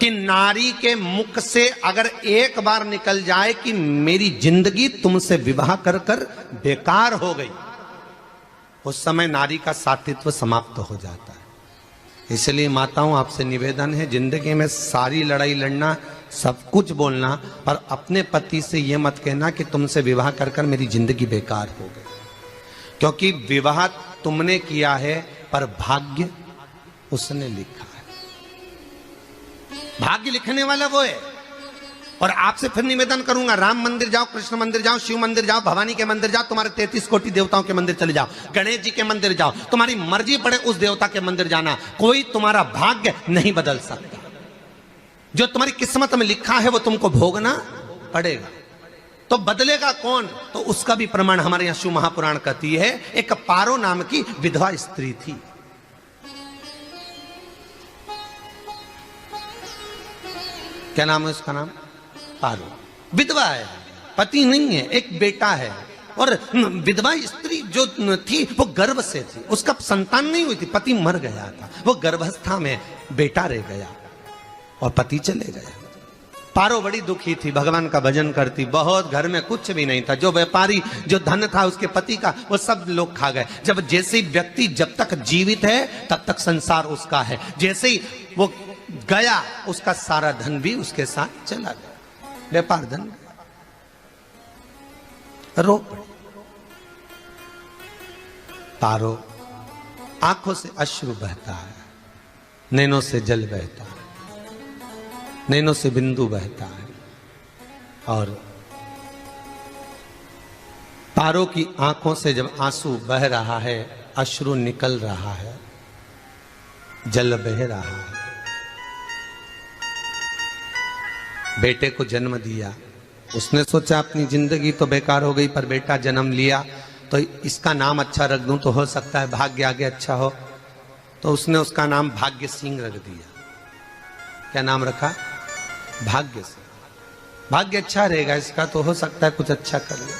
कि नारी के मुख से अगर एक बार निकल जाए कि मेरी जिंदगी तुमसे विवाह कर कर बेकार हो गई, उस समय नारी का सातित्व समाप्त हो जाता है। इसलिए माताओं, आपसे निवेदन है, जिंदगी में सारी लड़ाई लड़ना, सब कुछ बोलना, पर अपने पति से यह मत कहना कि तुमसे विवाह कर कर मेरी जिंदगी बेकार हो गई। क्योंकि विवाह तुमने किया है पर भाग्य उसने लिखा है। भाग्य लिखने वाला वो है। और आपसे फिर निवेदन करूंगा, राम मंदिर जाओ, कृष्ण मंदिर जाओ, शिव मंदिर जाओ, भवानी के मंदिर जाओ, तुम्हारे 33 कोटि देवताओं के मंदिर चले जाओ, गणेश जी के मंदिर जाओ, तुम्हारी मर्जी पड़े उस देवता के मंदिर जाना, कोई तुम्हारा भाग्य नहीं बदल सकता। जो तुम्हारी किस्मत में लिखा है वो तुमको भोगना पड़ेगा। तो बदलेगा कौन? तो उसका भी प्रमाण हमारे यहां शिव महापुराण कहती है। एक पारो नाम की विधवा स्त्री थी। क्या नाम है उसका? नाम पारो। विधवा है, पति नहीं है, एक बेटा है। और विधवा स्त्री जो थी वो गर्भ से थी, उसका संतान नहीं हुई थी, पति मर गया था, वो गर्भावस्था में बेटा रह गया और पति चले गया। पारो बड़ी दुखी थी, भगवान का भजन करती बहुत, घर में कुछ भी नहीं था, जो व्यापारी जो धन था उसके पति का वो सब लोग खा गए। जब जैसे व्यक्ति जब तक जीवित है तब तक संसार उसका है, जैसे ही वो गया उसका सारा धन भी उसके साथ चला गया, व्यापार धन रो पड़ी। पारो आंखों से अश्रु बहता है, नैनों से जल बहता है, नैनों से बिंदु बहता है। और पारो की आंखों से जब आंसू बह रहा है, अश्रु निकल रहा है, जल बह रहा है, बेटे को जन्म दिया, उसने सोचा अपनी जिंदगी तो बेकार हो गई, पर बेटा जन्म लिया तो इसका नाम अच्छा रख दूं तो हो सकता है भाग्य आगे अच्छा हो। तो उसने उसका नाम भाग्य सिंह रख दिया। क्या नाम रखा? भाग्य सिंह। भाग्य अच्छा रहेगा इसका, तो हो सकता है कुछ अच्छा कर ले।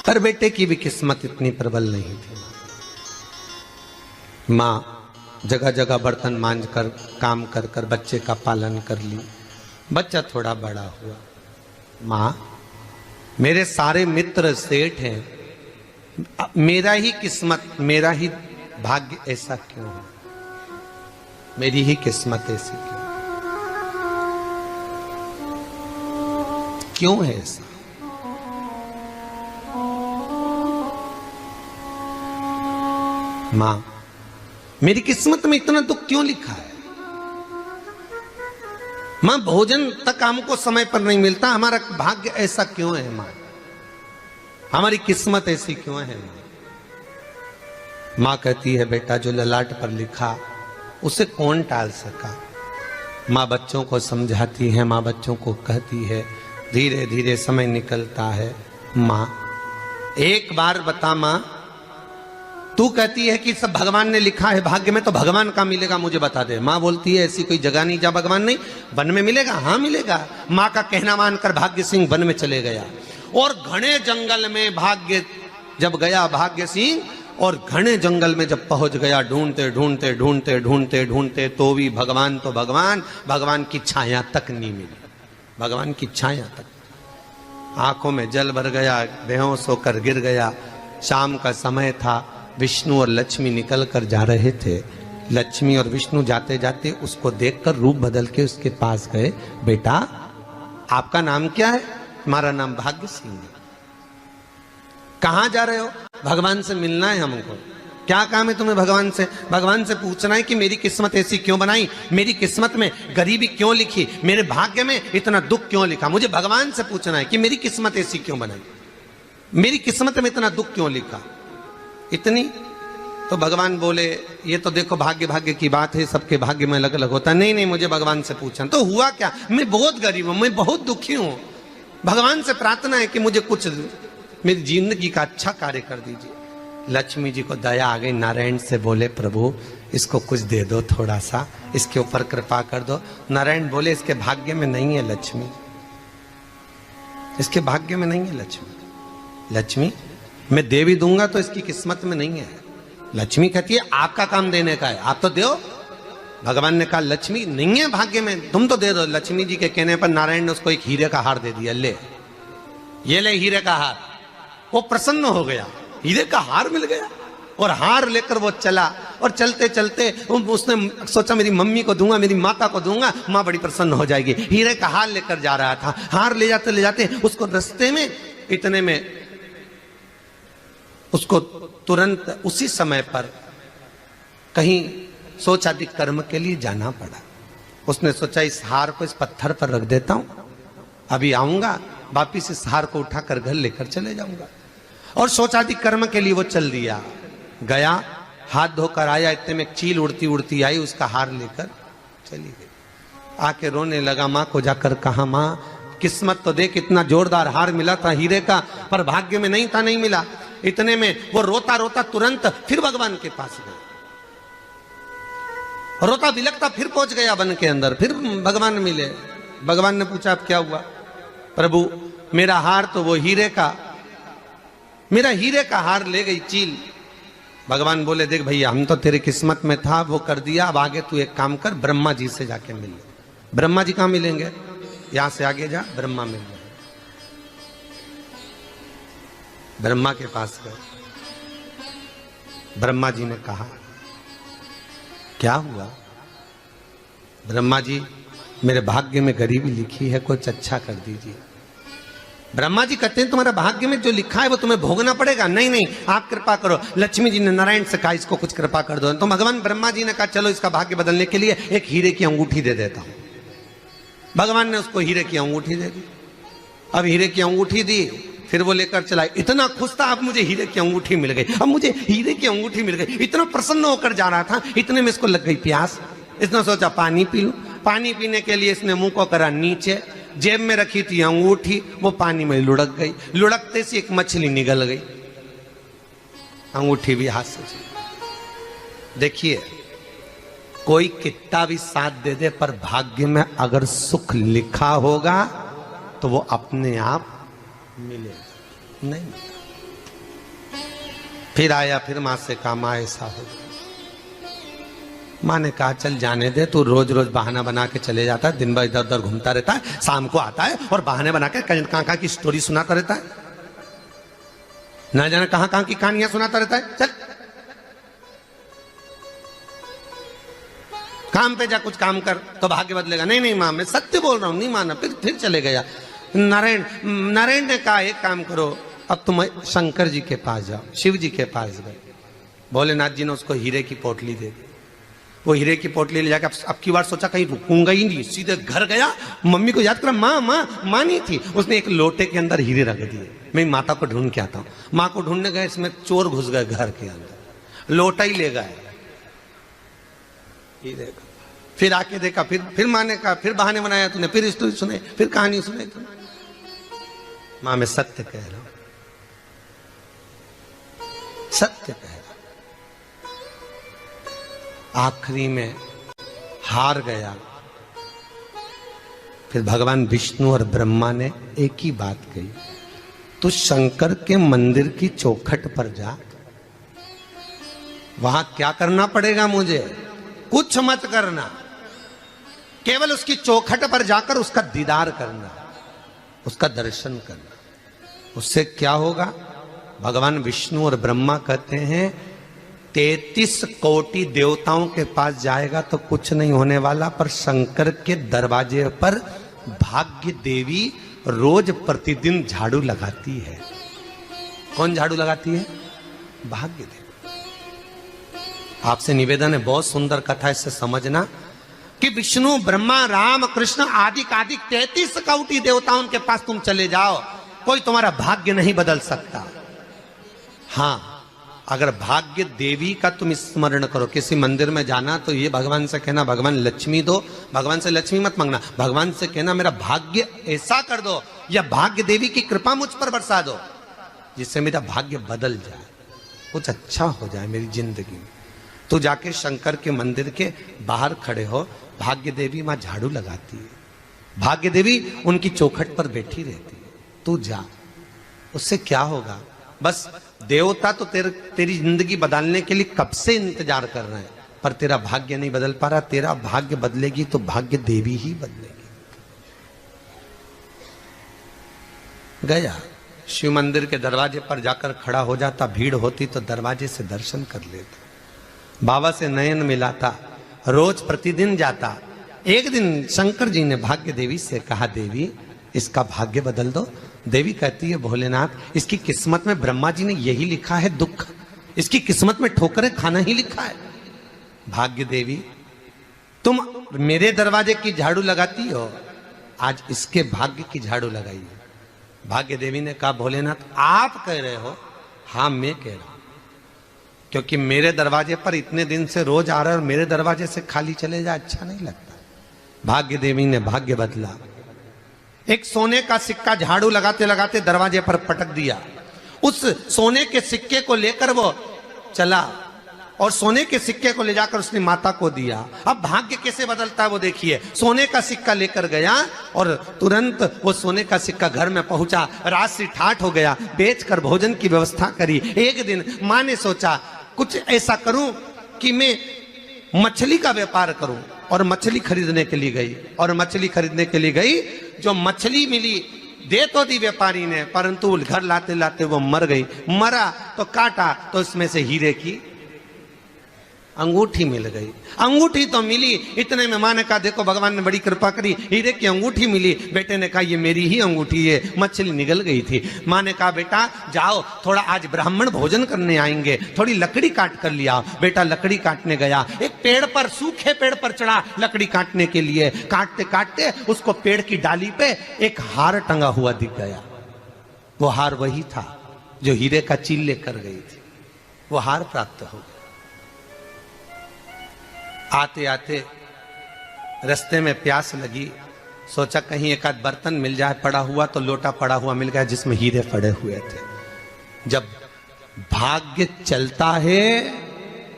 पर बेटे की भी किस्मत इतनी प्रबल नहीं थी। मां जगह जगह बर्तन मांझ कर काम कर कर बच्चे का पालन कर ली। बच्चा थोड़ा बड़ा हुआ, मां मेरे सारे मित्र सेठ हैं, मेरा ही किस्मत, मेरा ही भाग्य ऐसा क्यों है, मेरी ही किस्मत ऐसी क्यों है ऐसा? मां मेरी किस्मत में इतना दुख क्यों लिखा है? मां भोजन तक हमको समय पर नहीं मिलता, हमारा भाग्य ऐसा क्यों है? मां हमारी किस्मत ऐसी क्यों है? मां कहती है बेटा जो ललाट पर लिखा उसे कौन टाल सका। मां बच्चों को समझाती है, मां बच्चों को कहती है, धीरे धीरे समय निकलता है। मां एक बार बता, मां तू कहती है कि सब भगवान ने लिखा है भाग्य में, तो भगवान का मिलेगा मुझे बता दे। मां बोलती है ऐसी कोई जगह नहीं जहां भगवान नहीं, वन में मिलेगा। हाँ मिलेगा। मां का कहना मानकर भाग्य सिंह वन में चले गया और घने जंगल में भाग्य जब गया, भाग्य सिंह और घने जंगल में जब पहुंच गया, ढूंढते ढूंढते ढूंढते ढूंढते ढूंढते तो भी भगवान तो भगवान, भगवान की छाया तक नहीं मिली। भगवान की छाया तक, आंखों में जल भर गया, बेहोश होकर गिर गया। शाम का समय था, विष्णु और लक्ष्मी निकल कर जा रहे थे। लक्ष्मी और विष्णु जाते जाते उसको देखकर रूप बदल के उसके पास गए। बेटा आपका नाम क्या है? हमारा नाम भाग्य सिंह है। कहां जा रहे हो? भगवान से मिलना है हमको। क्या काम है तुम्हें भगवान से? भगवान से पूछना है कि मेरी किस्मत ऐसी क्यों बनाई, मेरी किस्मत में गरीबी क्यों लिखी, मेरे भाग्य में इतना दुख क्यों लिखा। मुझे भगवान से पूछना है कि मेरी किस्मत ऐसी क्यों बनाई, मेरी किस्मत में इतना दुख क्यों लिखा। इतनी तो भगवान बोले ये तो देखो भाग्य भाग्य की बात है, सबके भाग्य में अलग अलग होता है। नहीं नहीं, मुझे भगवान से पूछना। तो हुआ क्या? मैं बहुत गरीब हूं, मैं बहुत दुखी हूं, भगवान से प्रार्थना है कि मुझे कुछ मेरी जिंदगी का अच्छा कार्य कर दीजिए। लक्ष्मी जी को दया आ गई, नारायण से बोले प्रभु इसको कुछ दे दो, थोड़ा सा इसके ऊपर कृपा कर दो। नारायण बोले इसके भाग्य में नहीं है लक्ष्मी, इसके भाग्य में नहीं है लक्ष्मी। लक्ष्मी मैं देवी दूंगा तो इसकी किस्मत में नहीं है, लक्ष्मी कहती है आपका काम देने का है, आप तो दो। भगवान ने कहा लक्ष्मी नहीं है भाग्य में, तुम तो दे दो। लक्ष्मी जी के कहने पर नारायण ने उसको एक हीरे का हार दे दिया, ले ये ले हीरे का हार। वो प्रसन्न हो गया, हीरे का हार मिल गया। और हार लेकर वो चला, और चलते चलते उसने सोचा मेरी मम्मी को दूंगा, मेरी माता को दूंगा, माँ बड़ी प्रसन्न हो जाएगी। हीरे का हार लेकर जा रहा था। हार ले जाते उसको रास्ते में इतने में उसको तुरंत उसी समय पर कहीं सोचादि कर्म के लिए जाना पड़ा। उसने सोचा इस हार को इस पत्थर पर रख देता हूं, अभी आऊंगा वापिस इस हार को उठाकर घर लेकर चले जाऊंगा। और सोचादि कर्म के लिए वो चल दिया। गया, हाथ धोकर आया, इतने में चील उड़ती उड़ती आई, उसका हार लेकर चली गई। आके रोने लगा, माँ को जाकर कहा माँ किस्मत तो देख, इतना जोरदार हार मिला था हीरे का, पर भाग्य में नहीं था, नहीं मिला। इतने में वो रोता रोता तुरंत फिर भगवान के पास गया, रोता बिलखता फिर पहुंच गया वन के अंदर। फिर भगवान मिले। भगवान ने पूछा अब क्या हुआ? प्रभु मेरा हार तो वो हीरे का, मेरा हीरे का हार ले गई चील। भगवान बोले देख भैया हम तो तेरी किस्मत में था, वो कर दिया, अब आगे तू एक काम कर, ब्रह्मा जी से जाके मिल। ब्रह्मा जी कहां मिलेंगे? यहां से आगे जा, ब्रह्मा मिल गए। ब्रह्मा के पास गए। ब्रह्मा जी ने कहा क्या हुआ? ब्रह्मा जी मेरे भाग्य में गरीबी लिखी है, कुछ अच्छा कर दीजिए। ब्रह्मा जी कहते हैं तुम्हारा भाग्य में जो लिखा है वो तुम्हें भोगना पड़ेगा। नहीं नहीं आप कृपा करो। लक्ष्मी जी ने नारायण से कहा इसको कुछ कृपा कर दो। तो भगवान ब्रह्मा जी ने कहा चलो इसका भाग्य बदलने के लिए एक हीरे की अंगूठी दे देता हूं। भगवान ने उसको हीरे की अंगूठी दे दी। अब हीरे की अंगूठी दी, फिर वो लेकर चला। इतना खुश था, अब मुझे हीरे की अंगूठी मिल गई, अब मुझे हीरे की अंगूठी मिल गई। इतना प्रसन्न होकर जा रहा था, इतने में इसको लग गई प्यास। इसने सोचा पानी पी लूं। पानी पीने के लिए इसने मुंह को करा नीचे, जेब में रखी थी अंगूठी, वो पानी में लुढ़क गई। लुढ़कते से एक मछली निगल गई, अंगूठी भी हाथ से चली। देखिए कोई कितना भी साथ दे दे, पर भाग्य में अगर सुख लिखा होगा तो वो अपने आप मिलेगा, नहीं मिलेगा। फिर आया, फिर मां से कहा मां ऐसा हो। मां ने कहा चल जाने दे, तू रोज रोज बहाना बना के चले जाता है, दिन भर इधर उधर घूमता रहता है, शाम को आता है और बहाने बना के कहां की स्टोरी सुनाता रहता है, ना जाने कहां की कहानियां सुनाता रहता है। चल काम पे जा, कुछ काम कर तो भाग्य बदलेगा। नहीं नहीं मां मैं सत्य बोल रहा हूं, नहीं माना। फिर चले गया। नारायण ने कहा एक काम करो, अब तुम शंकर जी के पास जाओ। शिव जी के पास गए। भोलेनाथ जी ने उसको हीरे की पोटली दे दी। वो हीरे की पोटली ले जाकर अब की बार सोचा कहीं रुकूंगा ही नहीं, सीधे घर गया। मम्मी को याद करा, माँ नहीं थी। उसने एक लोटे के अंदर हीरे रख दिए। मैं माता को ढूंढ के आता हूँ। माँ को ढूंढने गए, इसमें चोर घुस गए घर के अंदर, लोटा ही ले गए हीरे का। फिर आके देखा, फिर माँ ने कहा, फिर बहाने बनाया तूने, फिर स्टोरी सुने, फिर कहानी सुने तूने। माँ मैं सत्य कह रहा हूं, सत्य कह रहा हूं। आखिरी में हार गया। फिर भगवान विष्णु और ब्रह्मा ने एक ही बात कही, तू शंकर के मंदिर की चौखट पर जा। वहां क्या करना पड़ेगा मुझे? कुछ मत करना, केवल उसकी चौखट पर जाकर उसका दीदार करना, उसका दर्शन करना। उससे क्या होगा? भगवान विष्णु और ब्रह्मा कहते हैं 33 कोटि देवताओं के पास जाएगा तो कुछ नहीं होने वाला, पर शंकर के दरवाजे पर भाग्य देवी रोज प्रतिदिन झाड़ू लगाती है। कौन झाड़ू लगाती है? भाग्य देवी। आपसे निवेदन है, बहुत सुंदर कथा, इससे समझना कि विष्णु ब्रह्मा राम कृष्ण आदि 33 कोटि देवताओं के पास तुम चले जाओ, कोई तुम्हारा भाग्य नहीं बदल सकता। हां अगर भाग्य देवी का तुम स्मरण करो, किसी मंदिर में जाना तो ये भगवान से कहना भगवान लक्ष्मी दो। भगवान से लक्ष्मी मत मांगना, भगवान से कहना मेरा भाग्य ऐसा कर दो, या भाग्य देवी की कृपा मुझ पर बरसा दो जिससे मेरा भाग्य बदल जाए, कुछ अच्छा हो जाए मेरी जिंदगी में। तो जाके शंकर के मंदिर के बाहर खड़े हो, भाग्य देवी मां झाड़ू लगाती है, भाग्य देवी उनकी चौखट पर बैठी रहती है। तू जा, उससे क्या होगा? बस देवता तो तेरी जिंदगी बदलने के लिए कब से इंतजार कर रहे हैं, पर तेरा भाग्य नहीं बदल पा रहा। तेरा भाग्य बदलेगी तो भाग्य देवी ही बदलेगी। गया शिव मंदिर के दरवाजे पर जाकर खड़ा हो जाता, भीड़ होती तो दरवाजे से दर्शन कर लेता, बाबा से नयन मिलाता, रोज प्रतिदिन जाता। एक दिन शंकर जी ने भाग्य देवी से कहा, देवी इसका भाग्य बदल दो। देवी कहती है, भोलेनाथ इसकी किस्मत में ब्रह्मा जी ने यही लिखा है दुख, इसकी किस्मत में ठोकरें खाना ही लिखा है। भाग्य देवी तुम मेरे दरवाजे की झाड़ू लगाती हो, आज इसके भाग्य की झाड़ू लगाई। भाग्य देवी ने कहा, भोलेनाथ आप कह रहे हो? हाँ मैं कह रहा हूं, क्योंकि मेरे दरवाजे पर इतने दिन से रोज आ रहा है और मेरे दरवाजे से खाली चले जाए अच्छा नहीं लगता। भाग्य देवी ने भाग्य बदला। एक सोने का सिक्का झाड़ू लगाते लगाते दरवाजे पर पटक दिया। उस सोने के सिक्के को लेकर वो चला और सोने के सिक्के को ले जाकर उसने माता को दिया। अब भाग्य कैसे बदलता है वो देखिए। सोने का सिक्का लेकर गया और तुरंत वो सोने का सिक्का घर में पहुंचा। रात से ठाठ हो गया, बेचकर भोजन की व्यवस्था करी। एक दिन मां ने सोचा कुछ ऐसा करूं कि मैं मछली का व्यापार करूं, और मछली खरीदने के लिए गई। और मछली खरीदने के लिए गई, जो मछली मिली दे तो दी व्यापारी ने, परंतु घर लाते लाते वो मर गई। मरा तो काटा तो इसमें से हीरे की अंगूठी मिल गई। अंगूठी तो मिली, इतने में मां ने कहा, देखो भगवान ने बड़ी कृपा करी, हीरे की अंगूठी मिली। बेटे ने कहा, ये मेरी ही अंगूठी है। मछली निगल गई थी। मां ने कहा, बेटा जाओ, थोड़ा आज ब्राह्मण भोजन करने आएंगे, थोड़ी लकड़ी काट कर लिया। बेटा लकड़ी काटने गया, एक पेड़ पर, सूखे पेड़ पर चढ़ा लकड़ी काटने के लिए। काटते काटते उसको पेड़ की डाली पे एक हार टंगा हुआ दिख गया। वो हार वही था जो हीरे का चील लेकर गई थी। वो हार प्राप्त हो गया। आते आते रास्ते में प्यास लगी, सोचा कहीं एक आध बर्तन मिल जाए पड़ा हुआ, तो लोटा पड़ा हुआ मिल गया जिसमें हीरे पड़े हुए थे। जब भाग्य चलता है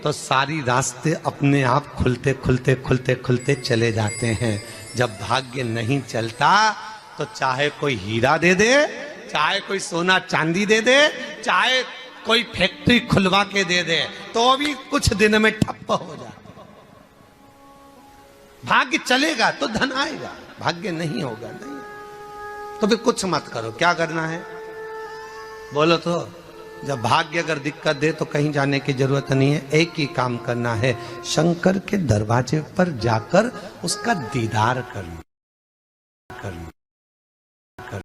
तो सारी रास्ते अपने आप खुलते खुलते खुलते खुलते चले जाते हैं। जब भाग्य नहीं चलता तो चाहे कोई हीरा दे दे, चाहे कोई सोना चांदी दे दे, चाहे कोई फैक्ट्री खुलवा के दे दे, तो भी कुछ दिन में ठप्प हो जाए। भाग्य चलेगा तो धन आएगा, भाग्य नहीं होगा नहीं, तो फिर कुछ मत करो। क्या करना है बोलो तो? जब भाग्य अगर दिक्कत दे तो कहीं जाने की जरूरत नहीं है, एक ही काम करना है, शंकर के दरवाजे पर जाकर उसका दीदार करना।